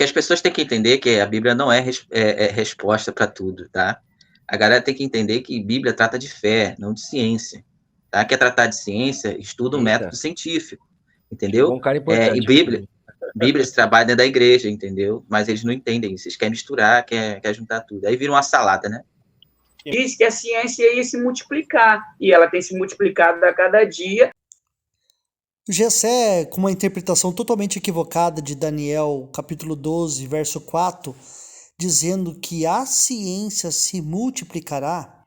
Porque as pessoas têm que entender que a Bíblia não é resposta para tudo, tá? A galera tem que entender que Bíblia trata de fé, não de ciência. Tá? Quer tratar de ciência, estuda um método científico, entendeu? Um cara importante. E Bíblia se trabalha dentro da igreja, entendeu? Mas eles não entendem isso, eles querem misturar, quer juntar tudo. Aí vira uma salada, né? Diz que a ciência ia se multiplicar, e ela tem se multiplicado a cada dia. Gessé, com uma interpretação totalmente equivocada de Daniel, capítulo 12, verso 4, dizendo que a ciência se multiplicará,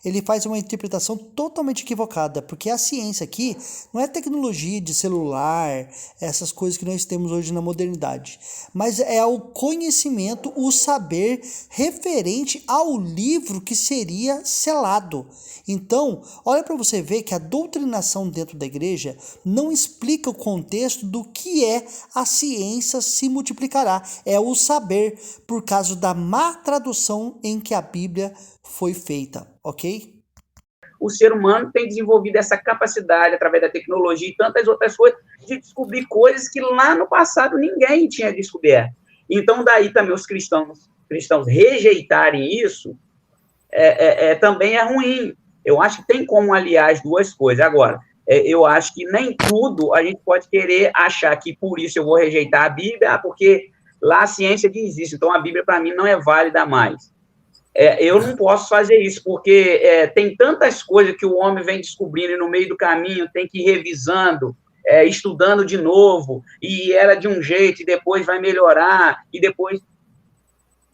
ele faz uma interpretação totalmente equivocada, porque a ciência aqui não é tecnologia de celular, essas coisas que nós temos hoje na modernidade, mas é o conhecimento, o saber referente ao livro que seria selado. Então, olha para você ver que a doutrinação dentro da igreja não explica o contexto do que é a ciência se multiplicará, é o saber, por causa da má tradução em que a Bíblia foi feita, ok? O ser humano tem desenvolvido essa capacidade, através da tecnologia e tantas outras coisas, de descobrir coisas que lá no passado ninguém tinha descoberto. Então, daí também os cristãos rejeitarem isso, também é ruim. Eu acho que tem como aliar as duas coisas. Agora, eu acho que nem tudo a gente pode querer achar que por isso eu vou rejeitar a Bíblia, porque lá a ciência diz isso, então a Bíblia para mim não é válida mais. Eu não posso fazer isso, porque tem tantas coisas que o homem vem descobrindo e no meio do caminho tem que ir revisando, estudando de novo, e era de um jeito, e depois vai melhorar, e depois...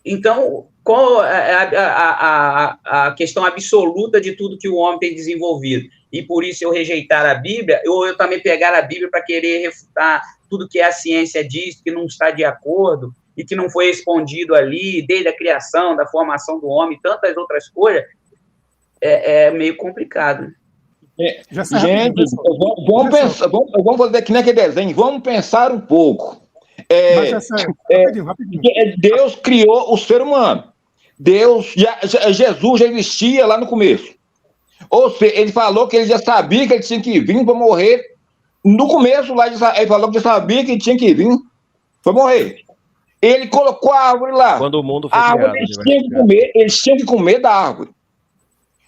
Então, qual a questão absoluta de tudo que o homem tem desenvolvido? E por isso eu rejeitar a Bíblia, ou eu também pegar a Bíblia para querer refutar tudo que a ciência diz, que não está de acordo, e que não foi respondido ali, desde a criação, da formação do homem, e tantas outras coisas, é meio complicado. Gente, vamos fazer que nem aquele desenho, vamos pensar um pouco. Rapidinho. Deus criou o ser humano. Jesus já existia lá no começo. Ou seja, ele falou que ele já sabia que ele tinha que vir para morrer. No começo, lá, ele falou que já sabia que ele tinha que vir para morrer. Ele colocou a árvore lá. Quando o mundo foi a árvore, criado, eles tinham que comer da árvore.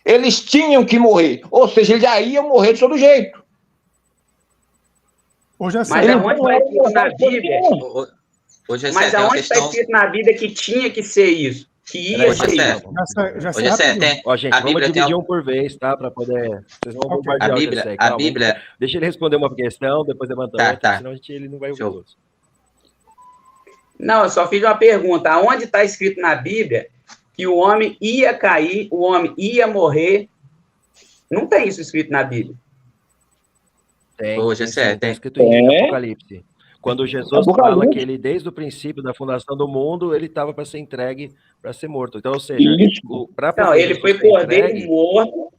Eles tinham que morrer. Ou seja, eles já iam morrer de todo jeito. Mas aonde está escrito na Bíblia? Mas aonde está escrito na Bíblia que tinha que ser isso? Que ia ser isso? Gente, vamos dividir um por vez, tá? Para poder... Vocês vão bombardear a Bíblia... Deixa ele responder uma questão, depois levantar outra, senão ele não vai ouvir os outros. Não, eu só fiz uma pergunta. Aonde está escrito na Bíblia que o homem ia cair, o homem ia morrer? Não tem isso escrito na Bíblia. Tem escrito em Apocalipse. Quando Jesus fala que ele, desde o princípio da fundação do mundo, ele estava para ser entregue, para ser morto. Então, ou seja, ele foi cordeiro morto.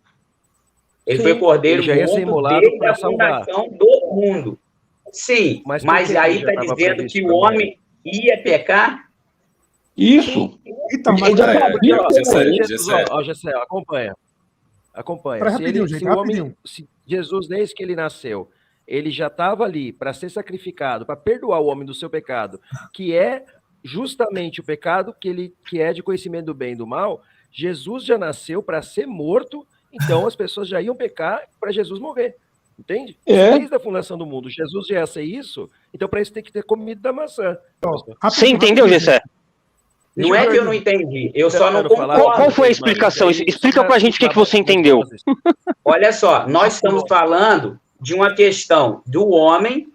Ele foi cordeiro morto desde a fundação do mundo. Sim, mas aí está dizendo que o homem ia pecar? Isso. Então, mas Gessé, acompanha. Se Jesus, desde que ele nasceu, ele já estava ali para ser sacrificado, para perdoar o homem do seu pecado, que é justamente o pecado que é de conhecimento do bem e do mal. Jesus já nasceu para ser morto, então as pessoas já iam pecar para Jesus morrer. Entende? Desde a fundação do mundo, Jesus já ia ser isso, então para isso tem que ter comido da maçã. Você entendeu, Gessé? Não é que eu não entendi, eu só não concordo. Qual foi a explicação? Explica pra gente o que você entendeu. Olha só, nós estamos falando de uma questão do homem,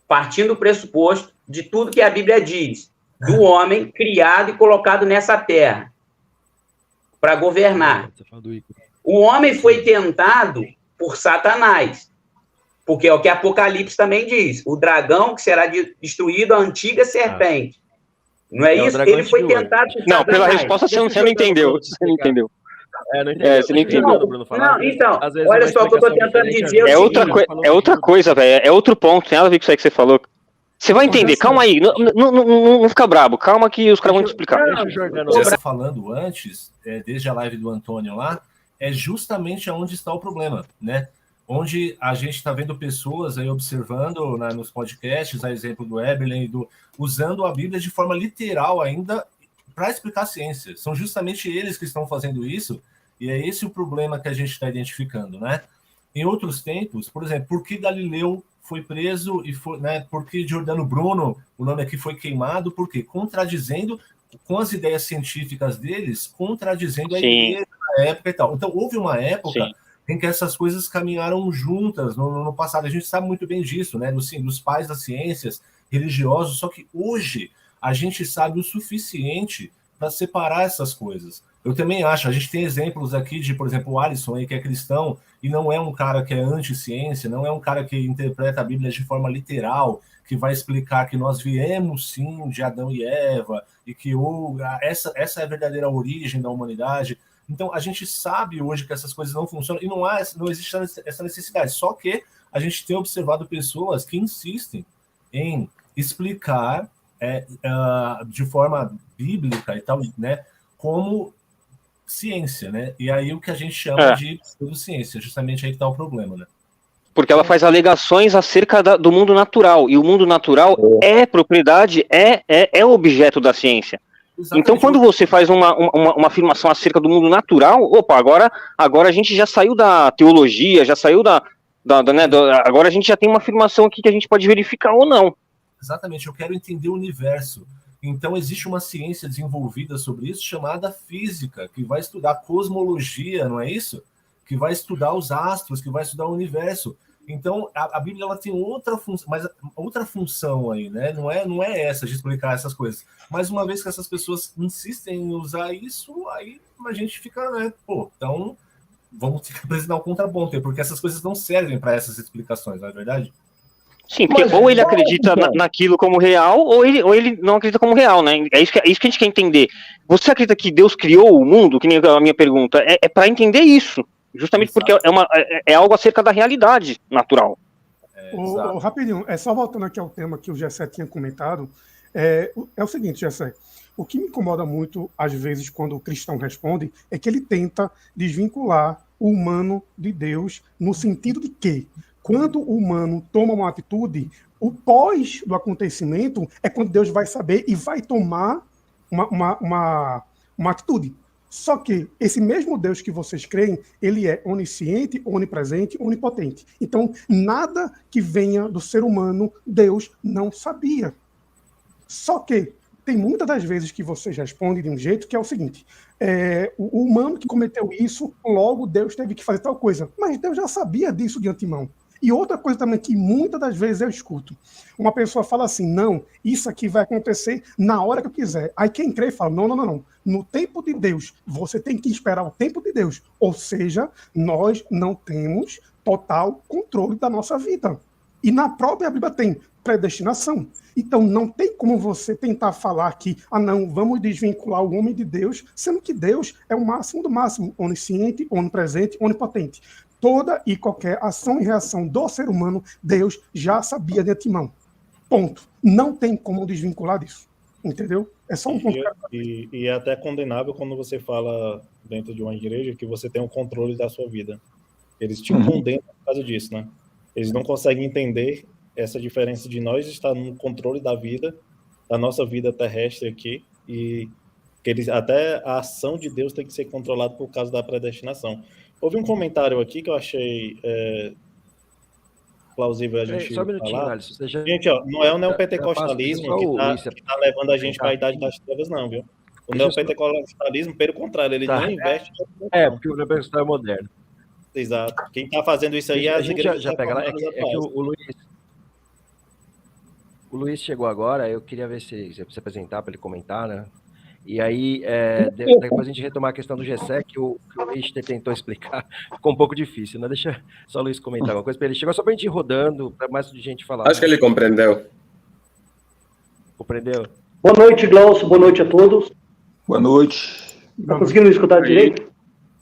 partindo do pressuposto de tudo que a Bíblia diz, do homem criado e colocado nessa terra para governar. O homem foi tentado por Satanás, porque é o que Apocalipse também diz, o dragão que será destruído, a antiga serpente. Não é isso? Ele foi tentado por Satanás. Não, pela resposta você não entendeu. Você não entendeu. Você não entendeu. Não, então, olha só o que eu estou tentando dizer. É outra coisa, velho. É outro ponto. Tem nada a ver com isso aí que você falou. Você vai entender. Calma aí. Não fica brabo. Calma que os caras vão te explicar. Você está falando antes, desde a live do Antônio lá, é justamente aonde está o problema, né? onde a gente está vendo pessoas aí observando, né, nos podcasts, a exemplo do Eberlen, usando a Bíblia de forma literal ainda para explicar a ciência. São justamente eles que estão fazendo isso, e é esse o problema que a gente está identificando, né? Em outros tempos, por exemplo, por que Galileu foi preso e foi, né, por que Giordano Bruno, o nome aqui, foi queimado? Por quê? Contradizendo com as ideias científicas deles, contradizendo a igreja na época e tal. Então, houve uma época em que essas coisas caminharam juntas no passado. A gente sabe muito bem disso, né? Dos pais das ciências, religiosos, só que hoje a gente sabe o suficiente para separar essas coisas. Eu também acho, a gente tem exemplos aqui de, por exemplo, o Alisson, aí, que é cristão, e não é um cara que é anti-ciência, não é um cara que interpreta a Bíblia de forma literal, que vai explicar que nós viemos, sim, de Adão e Eva, e que essa é a verdadeira origem da humanidade. Então, a gente sabe hoje que essas coisas não funcionam, e não existe essa necessidade. Só que a gente tem observado pessoas que insistem em explicar de forma bíblica e tal, né, como ciência, né? E aí o que a gente chama de pseudociência, justamente aí que está o problema, né? Porque ela faz alegações acerca do mundo natural, e o mundo natural é propriedade, é objeto da ciência. Exatamente. Então, quando você faz uma afirmação acerca do mundo natural, agora a gente já saiu da teologia, já saiu agora a gente já tem uma afirmação aqui que a gente pode verificar ou não. Exatamente, eu quero entender o universo. Então, existe uma ciência desenvolvida sobre isso chamada física, que vai estudar cosmologia, não é isso? Que vai estudar os astros, que vai estudar o universo. Então, a Bíblia ela tem outra função aí, né? Não é essa de explicar essas coisas. Mas uma vez que essas pessoas insistem em usar isso, aí a gente fica, né? Então vamos ter que apresentar um contraponto, porque essas coisas não servem para essas explicações, não é verdade? Sim, porque ou ele acredita naquilo como real, ou ele não acredita como real, né? É isso que a gente quer entender. Você acredita que Deus criou o mundo, que nem a minha pergunta? É para entender isso. Justamente porque é algo acerca da realidade natural. Rapidinho, só voltando aqui ao tema que o Gessé tinha comentado, é o seguinte, Gessé, o que me incomoda muito, às vezes, quando o cristão responde, é que ele tenta desvincular o humano de Deus, no sentido de que, quando o humano toma uma atitude, o pós do acontecimento é quando Deus vai saber e vai tomar uma atitude. Só que esse mesmo Deus que vocês creem, ele é onisciente, onipresente, onipotente. Então, nada que venha do ser humano, Deus não sabia. Só que tem muitas das vezes que vocês respondem de um jeito que é o seguinte, o humano que cometeu isso, logo Deus teve que fazer tal coisa. Mas Deus já sabia disso de antemão. E outra coisa também que muitas das vezes eu escuto, uma pessoa fala assim, não, isso aqui vai acontecer na hora que eu quiser. Aí quem crê fala, não. No tempo de Deus, você tem que esperar o tempo de Deus. Ou seja, nós não temos total controle da nossa vida. E na própria Bíblia tem predestinação. Então não tem como você tentar falar que, não, vamos desvincular o homem de Deus, sendo que Deus é o máximo do máximo, onisciente, onipresente, onipotente. Toda e qualquer ação e reação do ser humano, Deus já sabia de antemão. Ponto. Não tem como desvincular disso. Entendeu? É só um ponto. E é até condenável quando você fala dentro de uma igreja que você tem o controle da sua vida. Eles te condenam por causa disso, né? Eles não conseguem entender essa diferença de nós estar no controle da vida, da nossa vida terrestre aqui, e que até a ação de Deus tem que ser controlada por causa da predestinação. Houve um comentário aqui que eu achei plausível a gente só um minutinho, falar. Alisson, Gente, não é o neopentecostalismo que tá levando a gente para a idade das trevas, não, viu? O neopentecostalismo, pelo contrário, ele não investe... porque o neopentecostalismo é moderno. Exato. Quem está fazendo isso aí é as igrejas... Já pega lá, que o Luiz chegou agora, eu queria ver se se apresentar para ele comentar, né? E aí, depois a gente retomar a questão do Gessé, que o Luiz tentou explicar, ficou um pouco difícil, né? Deixa só o Luiz comentar alguma coisa para ele. Chegou só para a gente ir rodando, para mais de gente falar. Acho que ele compreendeu. Compreendeu? Boa noite, Glaucio. Boa noite a todos. Boa noite. Está conseguindo me escutar direito?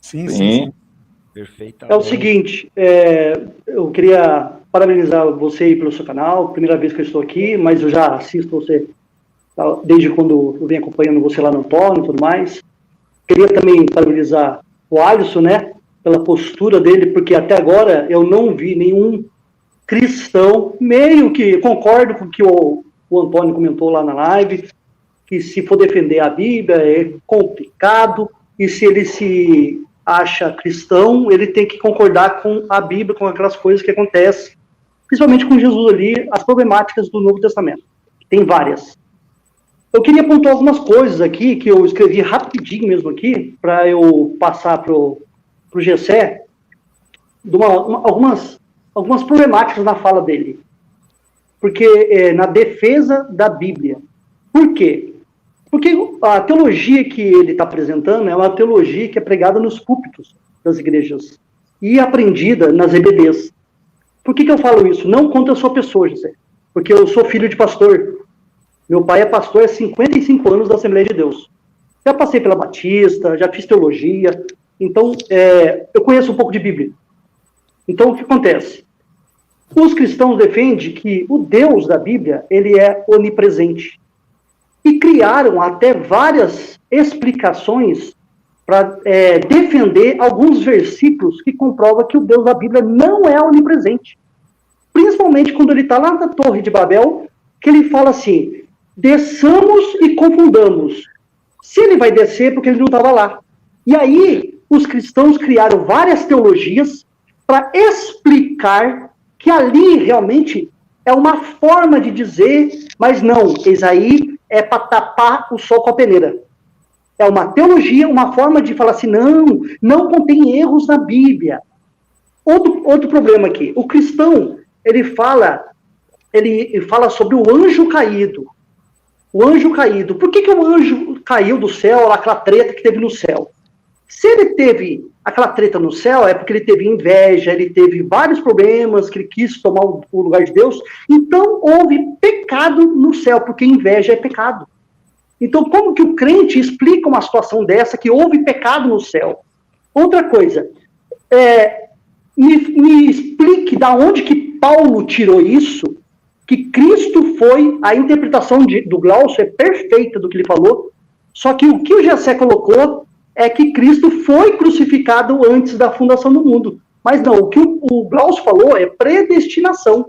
Sim. Perfeito. É o seguinte, eu queria parabenizar você aí pelo seu canal, primeira vez que eu estou aqui, mas eu já assisto você desde quando eu venho acompanhando você lá no Torno e tudo mais. Queria também parabenizar o Alisson, né, pela postura dele, porque até agora eu não vi nenhum cristão, meio que concordo com o que o Antônio comentou lá na live, que se for defender a Bíblia é complicado, e se ele se acha cristão, ele tem que concordar com a Bíblia, com aquelas coisas que acontecem, principalmente com Jesus ali, as problemáticas do Novo Testamento. Tem várias. Eu queria pontuar algumas coisas aqui, que eu escrevi rapidinho mesmo aqui, para eu passar para o Gessé, algumas problemáticas na fala dele. Porque na defesa da Bíblia. Por quê? Porque a teologia que ele está apresentando é uma teologia que é pregada nos púlpitos das igrejas e aprendida nas EBDs. Por que eu falo isso? Não contra a sua pessoa, José, porque eu sou filho de pastor. Meu pai é pastor há 55 anos da Assembleia de Deus. Já passei pela Batista, já fiz teologia, então eu conheço um pouco de Bíblia. Então, o que acontece? Os cristãos defendem que o Deus da Bíblia, ele é onipresente. E criaram até várias explicações para defender alguns versículos que comprovam que o Deus da Bíblia não é onipresente. Principalmente quando ele está lá na Torre de Babel, que ele fala assim, desçamos e confundamos. Se ele vai descer, porque ele não estava lá. E aí, os cristãos criaram várias teologias para explicar que ali realmente é uma forma de dizer, mas não, Isaí é para tapar o sol com a peneira. É uma teologia, uma forma de falar assim, não contém erros na Bíblia. Outro problema aqui, o cristão, ele fala sobre o anjo caído. O anjo caído. Por que o anjo caiu do céu, aquela treta que teve no céu? Se ele teve aquela treta no céu, é porque ele teve inveja, ele teve vários problemas, que ele quis tomar o lugar de Deus. Então, houve pecado no céu, porque inveja é pecado. Então, como que o crente explica uma situação dessa, que houve pecado no céu? Outra coisa, me explique da onde que Paulo tirou isso, que Cristo foi, a interpretação do Glaucio é perfeita do que ele falou, só que o que o Gessé colocou é que Cristo foi crucificado antes da fundação do mundo. Mas não, o que o Glaucio falou é predestinação.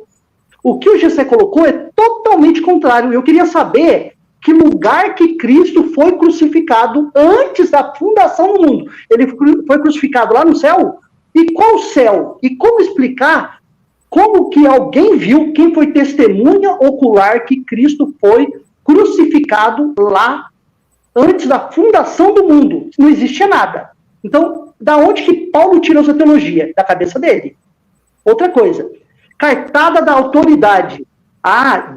O que o Gessé colocou é totalmente contrário. Eu queria saber que lugar que Cristo foi crucificado antes da fundação do mundo. Ele foi crucificado lá no céu? E qual céu? E como explicar como que alguém viu, quem foi testemunha ocular que Cristo foi crucificado lá antes da fundação do mundo? Não existia nada. Então, da onde que Paulo tirou essa teologia? Da cabeça dele. Outra coisa, cartada da autoridade.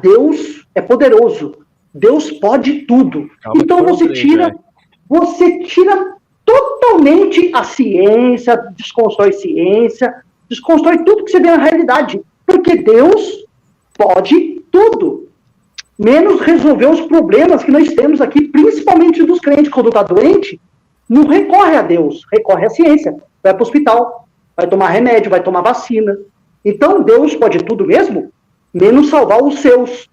Deus é poderoso. Deus pode tudo. Então você tira totalmente a ciência, desconstrói tudo que você vê na realidade. Porque Deus pode tudo. Menos resolver os problemas que nós temos aqui, principalmente dos crentes. Quando está doente, não recorre a Deus, recorre à ciência. Vai para o hospital, vai tomar remédio, vai tomar vacina. Então, Deus pode tudo mesmo, menos salvar os seus.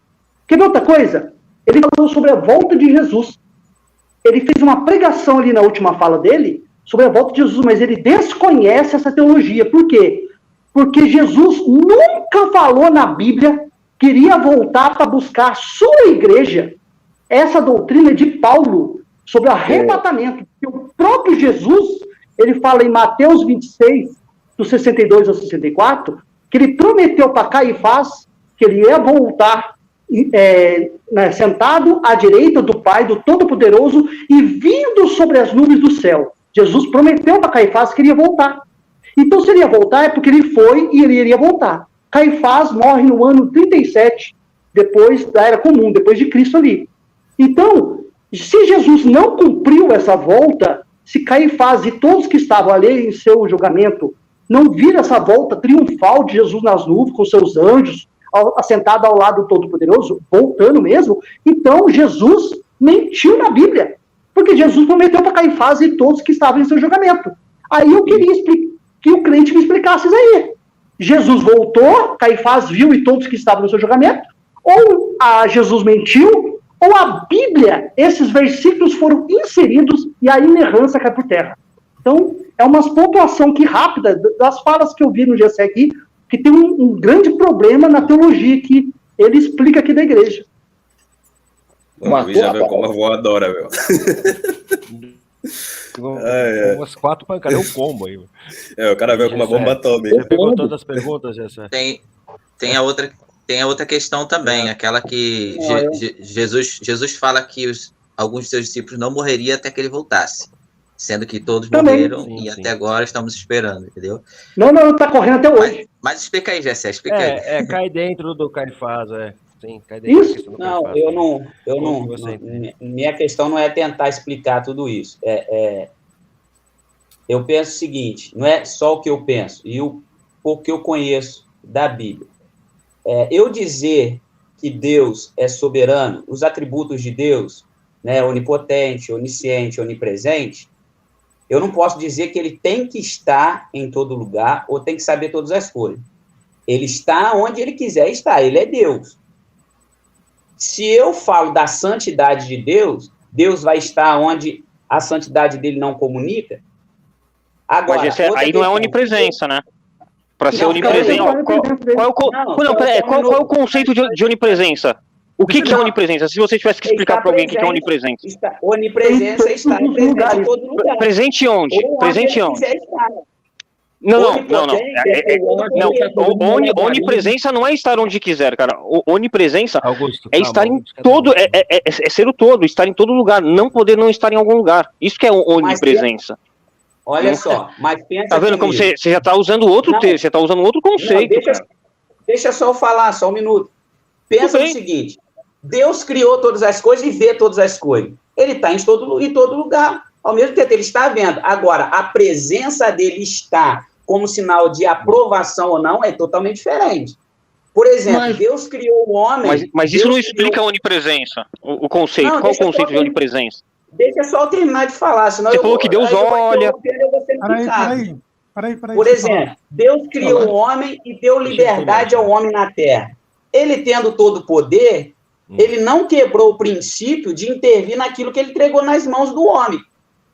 Quer ver outra coisa? Ele falou sobre a volta de Jesus. Ele fez uma pregação ali na última fala dele sobre a volta de Jesus, mas ele desconhece essa teologia. Por quê? Porque Jesus nunca falou na Bíblia que iria voltar para buscar a sua igreja. Essa doutrina é de Paulo sobre arrebatamento. O próprio Jesus, ele fala em Mateus 26, do 62 ao 64, que ele prometeu para Caifás que ele ia voltar sentado à direita do Pai, do Todo-Poderoso, e vindo sobre as nuvens do céu. Jesus prometeu para Caifás que ele ia voltar. Então, se ele ia voltar, é porque ele foi e ele iria voltar. Caifás morre no ano 37, depois da Era Comum, depois de Cristo ali. Então, se Jesus não cumpriu essa volta, se Caifás e todos que estavam ali em seu julgamento não viram essa volta triunfal de Jesus nas nuvens, com seus anjos, assentado ao lado do Todo-Poderoso, voltando mesmo, então Jesus mentiu na Bíblia, porque Jesus prometeu para Caifás e todos que estavam em seu julgamento. Aí eu queria que o crente me explicasse isso aí. Jesus voltou, Caifás viu e todos que estavam no seu julgamento, ou Jesus mentiu, ou a Bíblia, esses versículos foram inseridos e a inerrância cai por terra. Então, é uma pontuação que rápida das falas que eu vi no GC aqui, que tem um grande problema na teologia que ele explica aqui da igreja. O Luiz já viu como a avó adora, meu. Umas 4 pancadas, é um combo aí. O cara veio com uma bomba atômica. Você pegou todas as perguntas, Gessé? Tem a outra questão também, aquela que Jesus fala que alguns de seus discípulos não morreriam até que ele voltasse, sendo que todos morreram e até agora estamos esperando, entendeu? Não, tá correndo até hoje. Mas explica aí, Gessé, explica aí. Cai dentro do Caifás, Sim, cai dentro da questão do Caifás. Eu não. Minha questão não é tentar explicar tudo isso. Eu penso o seguinte, não é só o que eu penso, e o que eu conheço da Bíblia. Eu dizer que Deus é soberano, os atributos de Deus, né, onipotente, onisciente, onipresente, eu não posso dizer que ele tem que estar em todo lugar ou tem que saber todas as coisas. Ele está onde ele quiser estar, ele é Deus. Se eu falo da santidade de Deus, Deus vai estar onde a santidade dele não comunica? Agora, mas aí não é onipresença, né? Para ser onipresença. Qual é o conceito de onipresença? O que é onipresença? Se você tivesse que explicar para alguém o que é onipresença. Onipresença está presente em todo lugar. Presente onde? Presente onde? Não. Onipresença não é estar onde quiser, cara. Onipresença é estar em todo, é ser o todo, estar em todo lugar, não poder não estar em algum lugar. Isso que é onipresença. Olha só, mas pensa. Tá vendo como você já está usando outro texto, você está usando outro conceito. Deixa só eu falar, só um minuto. Pensa no seguinte: Deus criou todas as coisas e vê todas as coisas. Ele está em todo lugar. Ao mesmo tempo, ele está vendo. Agora, a presença dele está como sinal de aprovação ou não é totalmente diferente. Por exemplo, Deus criou o homem... Mas isso não explica a onipresença, o conceito. Qual é o conceito de onipresença? Deixa só eu terminar de falar, senão você falou que Deus olha... Peraí. Por exemplo, Deus criou o homem e deu liberdade ao homem na terra. Ele tendo todo o poder, ele não quebrou o princípio de intervir naquilo que ele entregou nas mãos do homem.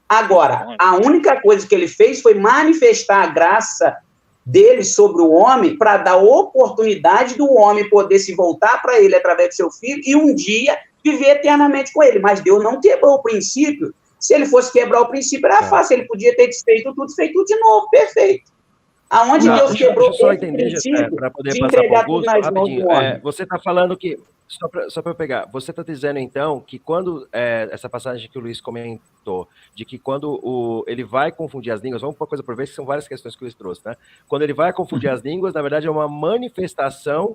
Agora, a única coisa que ele fez foi manifestar a graça dele sobre o homem para dar oportunidade do homem poder se voltar para ele através do seu filho e um dia viver eternamente com ele. Mas Deus não quebrou o princípio. Se ele fosse quebrar o princípio, era fácil. Ele podia ter feito tudo de novo, perfeito. Aonde Deus quebrou o princípio para poder de passar entregar para o tudo nas mãos do homem. Você está falando que... Só para eu pegar, você está dizendo, então, que quando essa passagem que o Luiz comentou, de que quando ele vai confundir as línguas, vamos por uma coisa por vez, que são várias questões que o Luiz trouxe, né? Quando ele vai confundir as línguas, na verdade, é uma manifestação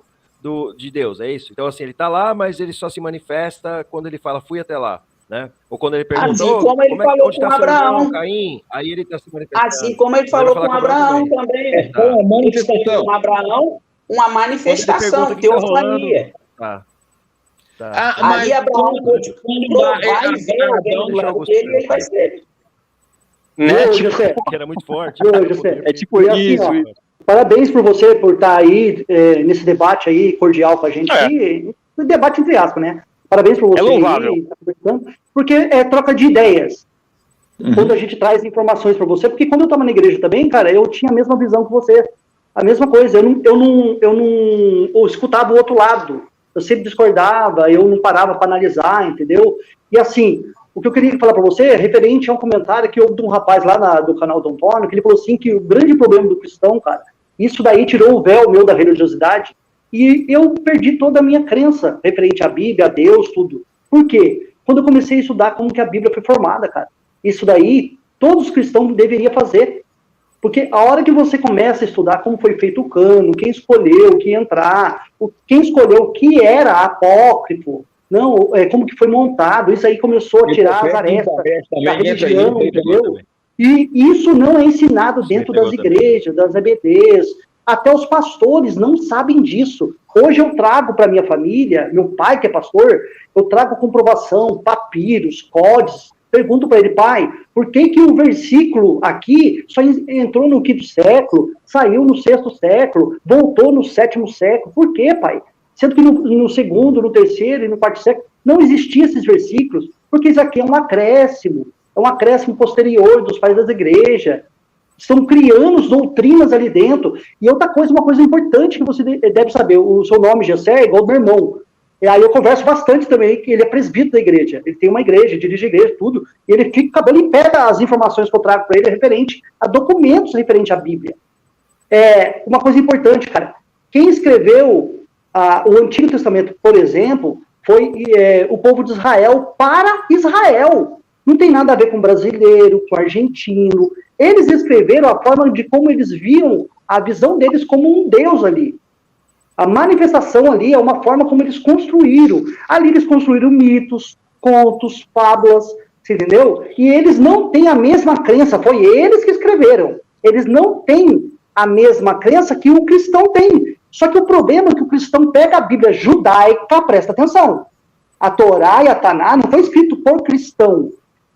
de Deus, é isso? Então, assim, ele está lá, mas ele só se manifesta quando ele fala, fui até lá, né? Ou quando ele perguntou, assim como ele falou com Abraão, Caim, aí ele está se manifestando. Assim como ele falou com Abraão também. Uma manifestação. Com Abraão, uma manifestação, teofania. Ali Abraão pode provar e ver alguém do lado dele e ele vai ser. Né? Que era muito forte. É tipo isso. Assim, parabéns por você por estar aí nesse debate aí cordial com a gente. Um debate entre aspas, né? Parabéns por você. É louvável. Porque é troca de ideias. Quando a gente traz informações para você, porque quando eu estava na igreja também, cara, eu tinha a mesma visão que você. A mesma coisa. Eu escutava o outro lado. Eu sempre discordava, eu não parava para analisar, entendeu? E assim, o que eu queria falar para você é referente a um comentário que houve de um rapaz lá do canal do Antônio, que ele falou assim, que o grande problema do cristão, cara, isso daí tirou o véu meu da religiosidade, e eu perdi toda a minha crença referente à Bíblia, a Deus, tudo. Por quê? Quando eu comecei a estudar como que a Bíblia foi formada, cara, isso daí, todos os cristãos deveriam fazer. Porque a hora que você começa a estudar como foi feito o cano, quem escolheu, quem entrar, quem escolheu o que era apócrifo, como que foi montado, isso aí começou a tirar as arestas da religião, entendeu? E isso não é ensinado dentro das igrejas, das EBDs, até os pastores não sabem disso. Hoje eu trago para minha família, meu pai que é pastor, eu trago comprovação, papiros, códigos. Pergunto para ele, pai, por que o versículo aqui só entrou no 5º século, saiu no 6º século, voltou no 7º século? Por quê, pai? Sendo que no 2º, no 3º e no 4º século não existiam esses versículos, porque isso aqui é um acréscimo. é um acréscimo posterior dos pais das igrejas. Estão criando doutrinas ali dentro. E outra coisa, uma coisa importante que você deve saber, o seu nome, Gessé, é igual ao meu irmão. E aí eu converso bastante também, que ele é presbítero da igreja. Ele tem uma igreja, dirige a igreja, tudo. E ele fica cabelo em pé das informações que eu trago para ele referente a documentos referentes à Bíblia. Uma coisa importante, cara. Quem escreveu o Antigo Testamento, por exemplo, foi o povo de Israel para Israel. Não tem nada a ver com brasileiro, com argentino. Eles escreveram a forma de como eles viam a visão deles como um Deus ali. A manifestação ali é uma forma como eles construíram. Ali eles construíram mitos, contos, fábulas, você entendeu? E eles não têm a mesma crença, foi eles que escreveram. Eles não têm a mesma crença que o cristão tem. Só que o problema é que o cristão pega a Bíblia judaica, presta atenção. A Torá e a Taná não foi escrito por cristão.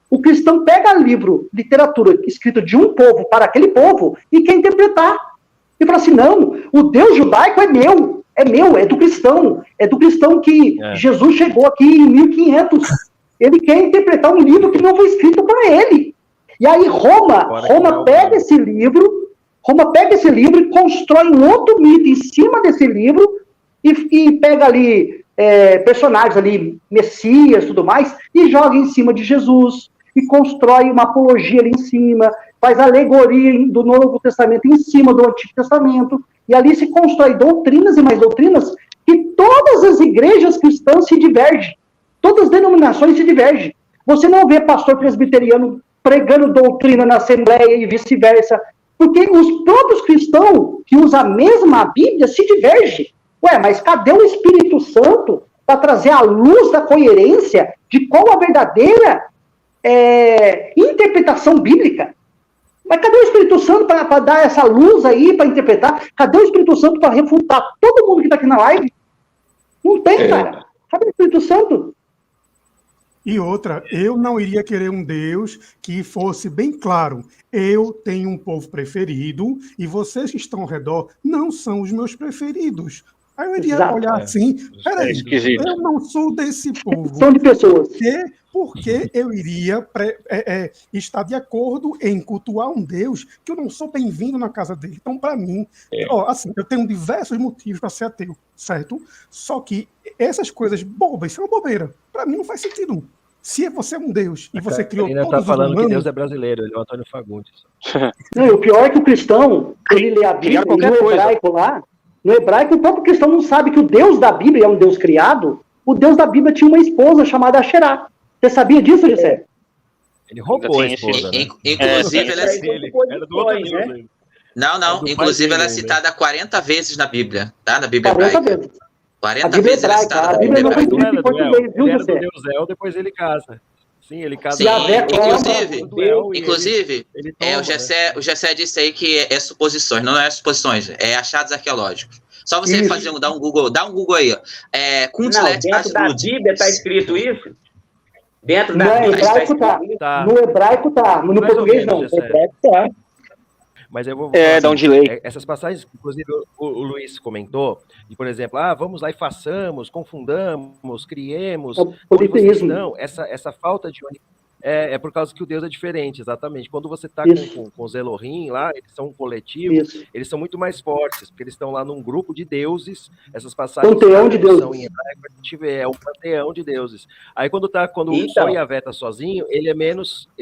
O cristão pega livro, literatura escrito de um povo para aquele povo e quer interpretar. E fala assim, não, o Deus judaico é meu, é do cristão que Jesus chegou aqui em 1500. Ele quer interpretar um livro que não foi escrito para ele. E aí Roma pega esse livro e constrói um outro mito em cima desse livro e pega ali personagens ali, Messias e tudo mais, e joga em cima de Jesus, e constrói uma apologia ali em cima, faz alegoria do Novo Testamento em cima do Antigo Testamento, e ali se constrói doutrinas e mais doutrinas que todas as igrejas cristãs se divergem, todas as denominações se divergem. Você não vê pastor presbiteriano pregando doutrina na Assembleia e vice-versa, porque os próprios cristãos que usam a mesma Bíblia se divergem. Ué, mas cadê o Espírito Santo para trazer a luz da coerência de qual a verdadeira interpretação bíblica? Mas cadê o Espírito Santo para dar essa luz aí, para interpretar? Cadê o Espírito Santo para refutar todo mundo que está aqui na live? Não tem, cara. Cadê o Espírito Santo? E outra, eu não iria querer um Deus que fosse bem claro. Eu tenho um povo preferido e vocês que estão ao redor não são os meus preferidos. Aí eu iria olhar assim, peraí, eu não sou desse povo. São de pessoas. Porque eu iria estar de acordo em cultuar um Deus que eu não sou bem-vindo na casa dele. Então, para mim, assim, eu tenho diversos motivos para ser ateu, certo? Só que essas coisas bobas, isso é uma bobeira. Para mim não faz sentido. Se você é um Deus e você criou todos os humanos... Ele está falando que Deus é brasileiro, ele é o Antônio Fagundes. Não, o pior é que o cristão, ele lê a Bíblia no hebraico lá, no hebraico o próprio cristão não sabe que o Deus da Bíblia é um Deus criado. O Deus da Bíblia tinha uma esposa chamada Asherá. Você sabia disso, Gessé? Ele roubou a esposa, né? Inclusive, inclusive ela é citada 40 vezes na Bíblia, tá? Na Bíblia hebraica. 40 vezes ela é citada na Bíblia hebraica. Ele era do Deus El, depois ele casa. Sim, ele casa. Sim, inclusive o Gessé disse aí que é suposições, não é suposições, é achados arqueológicos. Só você dar um Google aí. Dentro da Bíblia está escrito isso? Dentro da Bíblia tá. No hebraico tá. No português não. No hebraico tá. Mas eu vou dá um delay. Essas passagens, inclusive, o Luiz comentou, de, por exemplo, vamos lá e façamos, confundamos, criemos. Não, essa falta de é por causa que o Deus é diferente, exatamente. Quando você está com os Elohim lá, eles são um coletivo, eles são muito mais fortes, porque eles estão lá num grupo de deuses, essas passagens panteão de deuses. São em hebraico, um panteão de deuses. Aí quando só Yahvé está sozinho, ele é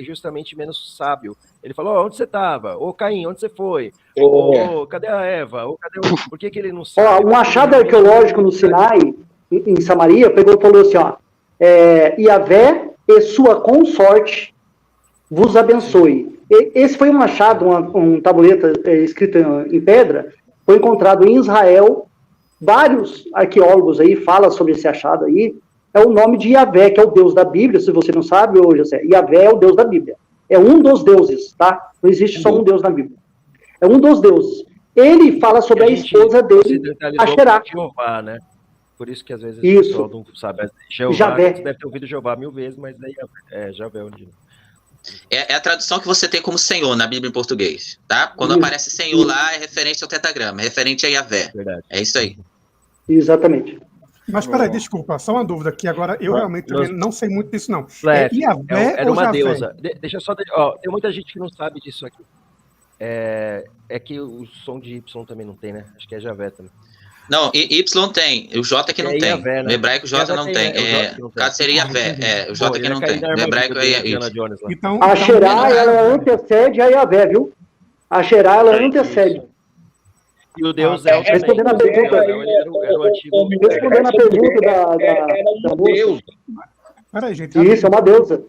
justamente menos sábio. Ele falou, onde você estava? Ô, Caim, onde você foi? Cadê a Eva? Por que ele não sabe? Um achado arqueológico no Sinai, em Samaria, pegou e falou assim, Yahvé e sua consorte vos abençoe. Esse foi um achado, um tabuleta escrito em pedra, foi encontrado em Israel. Vários arqueólogos aí falam sobre esse achado aí. É o nome de Yahvé, que é o Deus da Bíblia, se você não sabe, José. Yahvé é o Deus da Bíblia. É um dos deuses, tá? Não existe só um Deus na Bíblia. É um dos deuses. Ele fala sobre a esposa dele, Asherá. Jeová, né? Por isso que às vezes o pessoal não sabe. Jeová, você deve ter ouvido Jeová 1000 vezes, mas daí Javé onde é a tradução que você tem como Senhor na Bíblia em português, tá? Quando aparece Senhor lá, é referente ao tetagrama, é referente a Yahvé. Verdade. É isso aí. Exatamente. Mas peraí, desculpa, só uma dúvida que agora eu realmente também não sei muito disso, não. Iavé era ou uma Javé? deusa. Deixa só. Ó, tem muita gente que não sabe disso aqui. É que o som de Y também não tem, né? Acho que é Javé também. Não, Y tem, o J que não tem. Iavé, né? No hebraico, J não tem. No caso, seria Yavé. O J que não tem. No hebraico, é Y. Então, a Xerá, ela antecede a Iavé, viu? A Xerá, ela antecede. E o Deus El também. Respondendo a pergunta, era o antigo. respondendo a pergunta da Deus. Peraí, gente. Isso, é uma deusa.